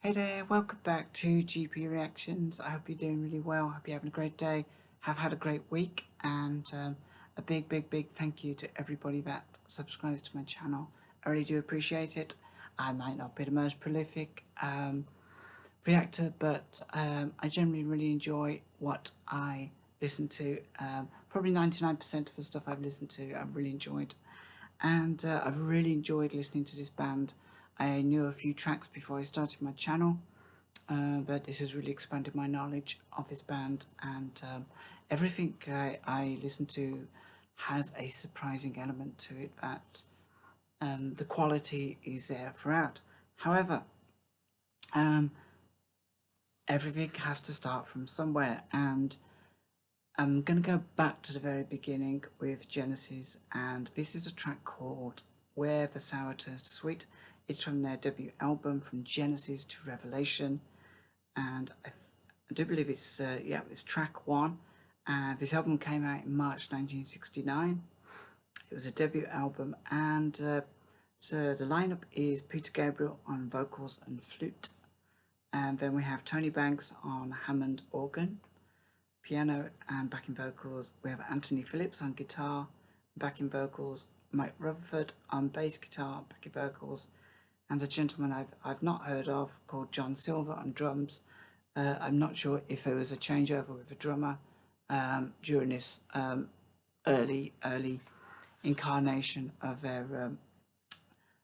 Hey there, welcome back to GP Reactions. I hope you're doing really well. I hope you're having a great day. Have had a great week, and a big thank you to everybody that subscribes to my channel. I really do appreciate it. I might not be the most prolific reactor, but I generally really enjoy what I listen to. Probably 99% of the stuff I've listened to I've really enjoyed, and I've really enjoyed listening to this band. I knew a few tracks before I started my channel, but this has really expanded my knowledge of this band, and everything I listen to has a surprising element to it that the quality is there throughout. However, everything has to start from somewhere, and I'm going to go back to the very beginning with Genesis, and this is a track called Where the Sour Turns to Sweet. It's from their debut album, From Genesis to Revelation, and I do believe it's track 1. This album came out in March 1969. It was a debut album, and so the lineup is Peter Gabriel on vocals and flute, and then we have Tony Banks on Hammond organ, piano and backing vocals. We have Anthony Phillips on guitar, backing vocals, Mike Rutherford on bass guitar, backing vocals, and a gentleman I've not heard of called John Silver on drums. I'm not sure if it was a changeover with a drummer during this early incarnation of their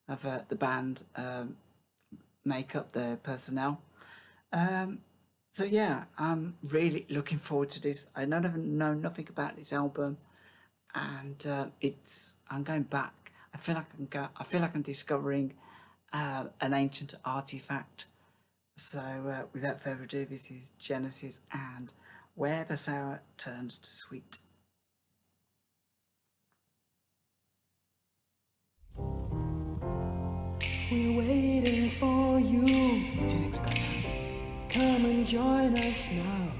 the band makeup, their personnel. So yeah, I'm really looking forward to this. I know nothing about this album, and I'm going back. I feel like I'm discovering an ancient artifact. So without further ado, this is Genesis and Where the Sour Turns to Sweet. We're waiting for you. Didn't expect that. Come and join us now.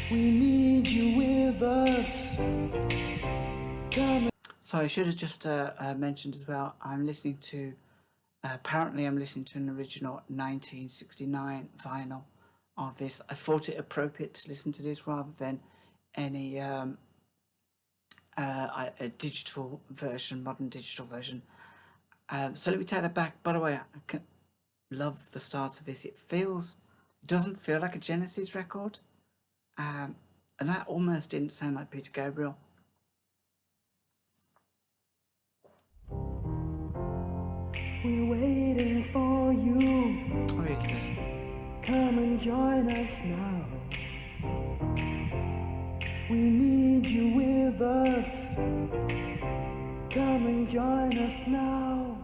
We need you with us. Come. So I should have just mentioned as well, apparently I'm listening to an original 1969 vinyl of this. I thought it appropriate to listen to this rather than any a digital version, modern digital version. So let me take that back. By the way, I love the start of this. It doesn't feel like a Genesis record, and that almost didn't sound like Peter Gabriel. We're waiting for you. Oh, yeah, he does. Come and join us now. We need you with us. Come and join us now.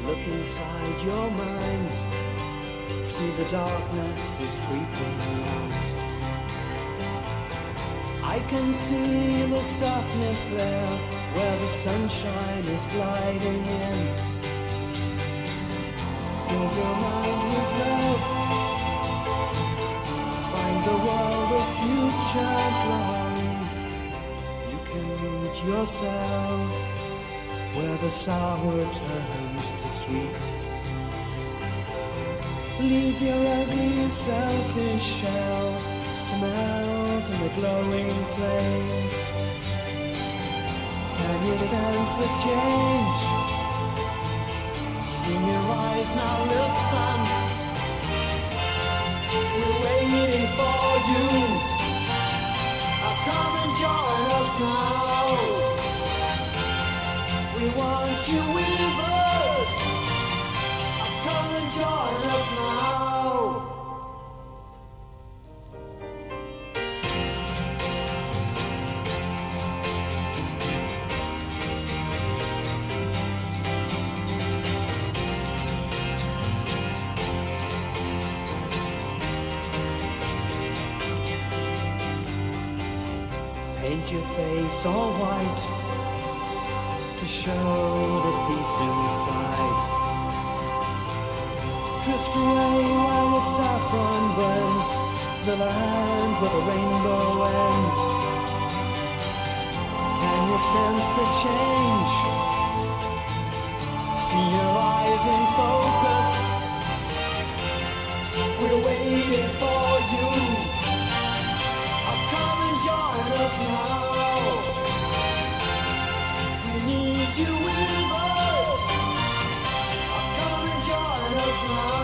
Look inside your mind. See the darkness is creeping out. I can see the softness there where the sunshine is gliding in. Fill your mind with love. Find the world of future glory. You can meet yourself where the sour turns to sweet. Leave your ugly selfish shell to melt in the glowing flames. Can you sense the change? See your eyes now, listen. We're waiting for you. Come and join us now. We want you with us. Come and join us now. paint your face all white to show the peace inside. Drift away while the saffron burns to the land where the rainbow ends. Can you sense the change? See your eyes in focus. We're waiting for you. Come and join us now. We need you with us. Come and join us now.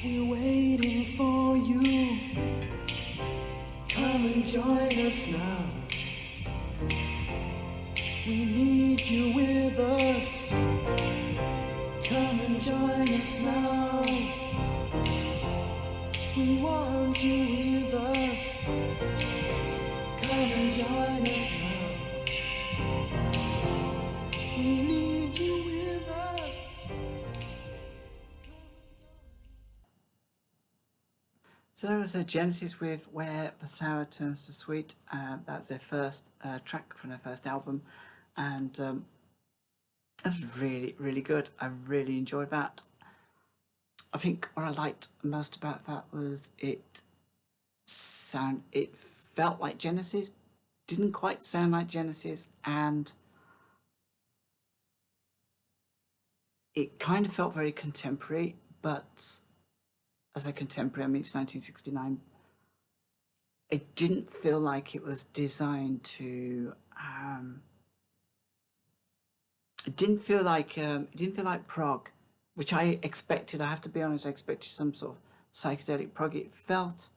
We're waiting for you. Come and join us now. We need you with us. Come and join us now. We want you with us. Come and join us now. We need you with us. So there was a Genesis with Where the Sour Turns to Sweet. That's their first track from their first album, and it was really, really good. I really enjoyed that. I think what I liked most about that was it felt like Genesis, didn't quite sound like Genesis, and it kind of felt very contemporary, but as a contemporary, I mean, it's 1969. It didn't feel like it was designed to. It didn't feel like prog, which I expected. I have to be honest. I expected some sort of psychedelic prog. It felt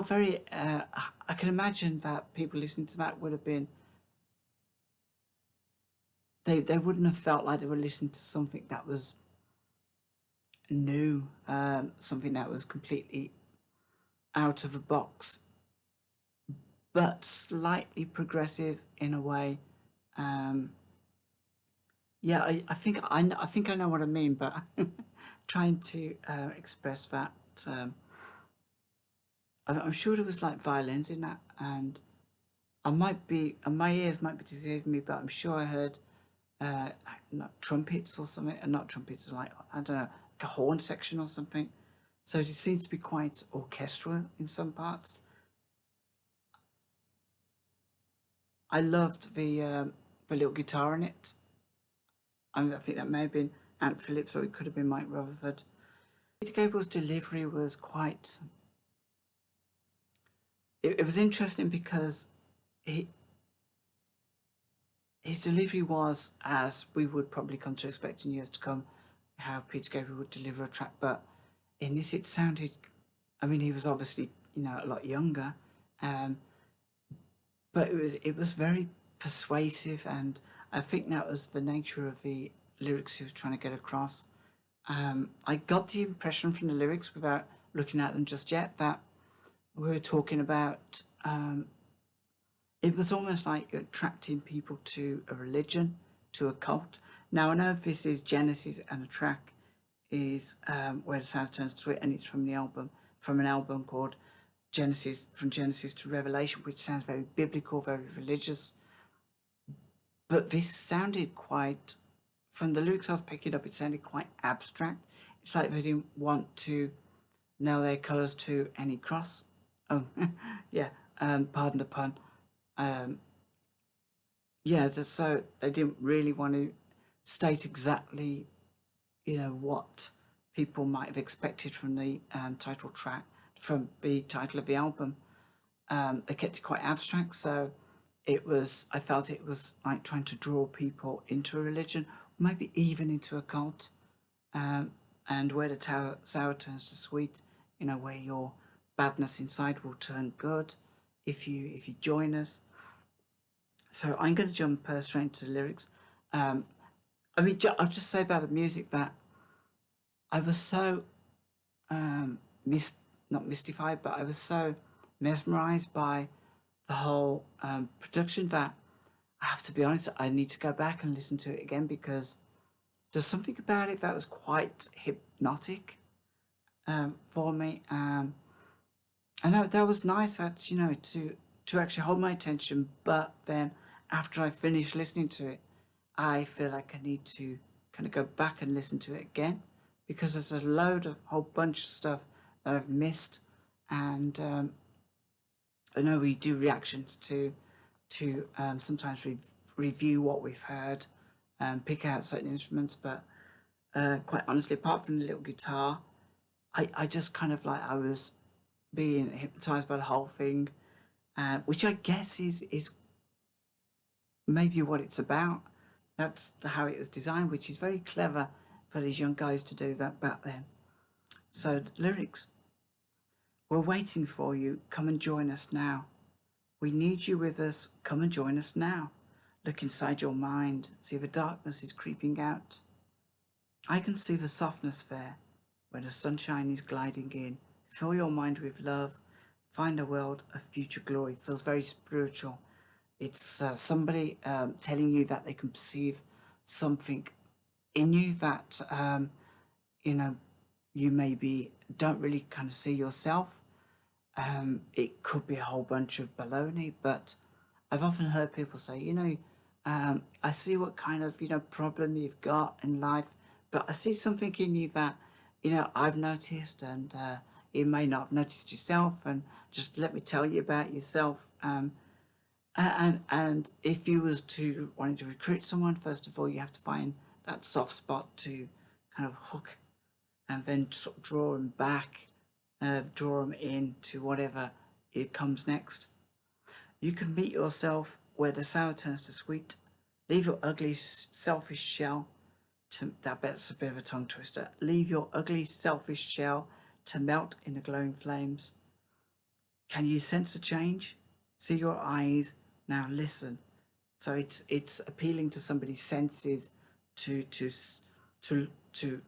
very. I can imagine that people listening to that would have been. They wouldn't have felt like they were listening to something that was new, something that was completely out of the box, but slightly progressive in a way. Yeah, I think I know what I mean, but trying to express that. I'm sure there was like violins in that, and my ears might be deceiving me, but I'm sure I heard like not trumpets or something, and not trumpets, like I don't know, like a horn section or something. So it seems to be quite orchestral in some parts. I loved the little guitar in it. I think that may have been Ant Phillips, or it could have been Mike Rutherford. Peter Gabriel's delivery was quite. It was interesting because his delivery was, as we would probably come to expect in years to come, how Peter Gabriel would deliver a track. But in this, it sounded. I mean, he was obviously a lot younger, but it was very persuasive, and I think that was the nature of the lyrics he was trying to get across. I got the impression from the lyrics, without looking at them just yet, that we were talking about. It was almost like attracting people to a religion, to a cult. Now I know this is Genesis, and the track is Where the Sound Turns to Sweet, and it's from an album called Genesis, From Genesis to Revelation, which sounds very biblical, very religious. But this sounded quite, from the lyrics I was picking up, it sounded quite abstract. It's like they didn't want to nail their colours to any cross. Oh, yeah, pardon the pun. So they didn't really want to state exactly, what people might have expected from the title track, from the title of the album. They kept it quite abstract, so I felt it was like trying to draw people into a religion, maybe even into a cult, and where the sour turns to sweet, where your badness inside will turn good if you join us. So I'm going to jump straight into the lyrics. I'll just say about the music that I was so not mystified, but I was so mesmerized by the whole production that I have to be honest, I need to go back and listen to it again, because there's something about it that was quite hypnotic. for me. And that was nice. That to actually hold my attention. But then after I finish listening to it, I feel like I need to kind of go back and listen to it again because there's a whole bunch of stuff that I've missed, and I know we do reactions to sometimes review what we've heard, pick out certain instruments, but quite honestly, apart from the little guitar, I just kind of like I was being hypnotized by the whole thing, which I guess is maybe what it's about. That's how it was designed, which is very clever for these young guys to do that back then. So the lyrics: "We're waiting for you. Come and join us now. We need you with us. Come and join us now. Look inside your mind. See the darkness is creeping out. I can see the softness there, where the sunshine is gliding in. Fill your mind with love. Find a world of future glory." It feels very spiritual. It's somebody telling you that they can perceive something in you that you know you maybe don't really kind of see yourself. It could be a whole bunch of baloney, but I've often heard people say, I see what kind of problem you've got in life, but I see something in you that I've noticed, and you may not have noticed yourself, and just let me tell you about yourself. And if you was to wanting to recruit someone, first of all, you have to find that soft spot to kind of hook, and then sort of draw them back, draw them into whatever it comes next. You can meet yourself where the sour turns to sweet. Leave your ugly, selfish shell to that's a bit of a tongue twister. Leave your ugly, selfish shell to melt in the glowing flames. Can you sense a change? See your eyes, now listen. So it's appealing to somebody's senses, to to to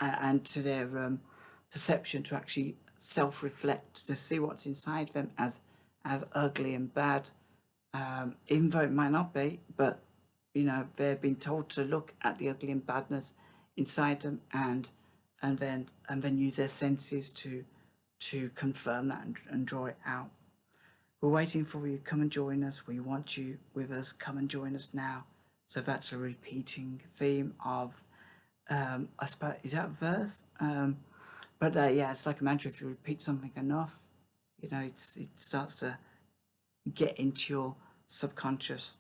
and to their perception, to actually self-reflect, to see what's inside them as ugly and bad, even though it might not be. But they're being told to look at the ugly and badness inside them, and then use their senses to confirm that, and draw it out. We're waiting for you. Come and join us. We want you with us. Come and join us now. So that's a repeating theme of, I suppose, is that a verse? But yeah, it's like a mantra. If you repeat something enough, it starts to get into your subconscious.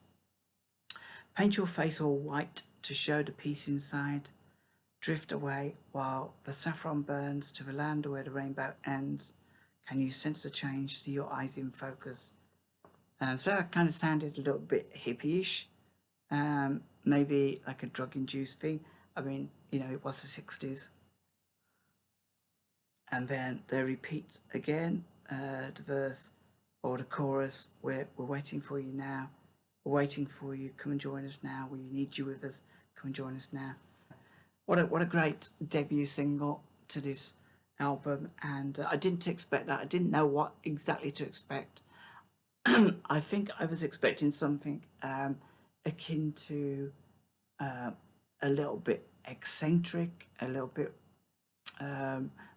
Paint your face all white to show the peace inside. Drift away while the saffron burns to the land where the rainbow ends. Can you sense the change? See your eyes in focus. So that kind of sounded a little bit hippie-ish, maybe like a drug-induced thing. I mean, it was the 60s. And then they repeat again, the verse or the chorus, we're waiting for you now. We're waiting for you. Come and join us now. We need you with us. Come and join us now. What a great debut single to this album, and I didn't expect that. I didn't know what exactly to expect. I think I was expecting something akin to a little bit eccentric, a little bit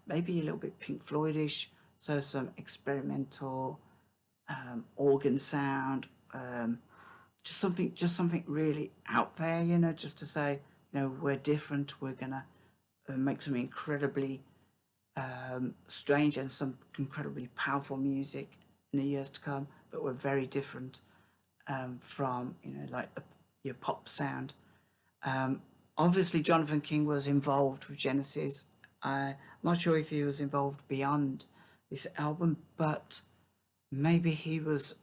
maybe a little bit Pink Floydish, so some experimental organ sound, just something really out there, just to say, we're different. We're gonna make some incredibly strange and some incredibly powerful music in the years to come, but we're very different from like your pop sound. Obviously, Jonathan King was involved with Genesis. I'm not sure if he was involved beyond this album, but maybe he was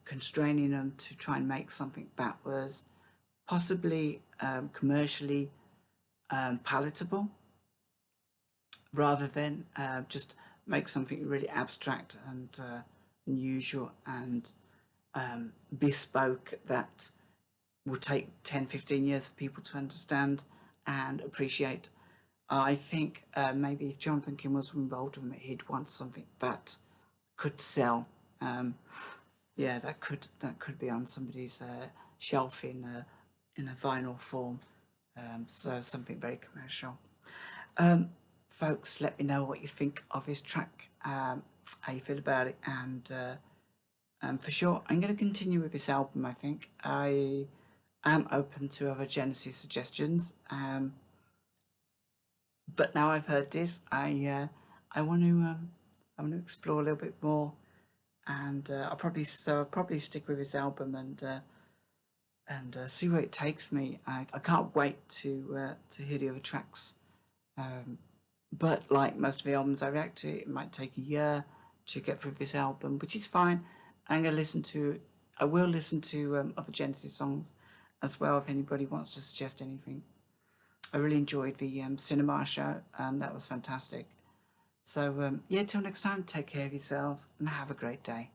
constraining them to try and make something that was possibly commercially palatable, rather than just make something really abstract and unusual and bespoke that will take 10-15 years for people to understand and appreciate. I think maybe if Jonathan King was involved in it, he'd want something that could sell. Yeah, that could be on somebody's shelf in a vinyl form. So something very commercial. folks, let me know what you think of this track, how you feel about it, and for sure, I'm going to continue with this album. I think I am open to other Genesis suggestions, but now I've heard this, I want to explore a little bit more, and I'll probably stick with this album and see where it takes me. I can't wait to hear the other tracks. But like most of the albums I react to, it might take a year to get through this album, which is fine. I will listen to other Genesis songs as well if anybody wants to suggest anything. I really enjoyed the cinema show. That was fantastic. So yeah, till next time, take care of yourselves and have a great day.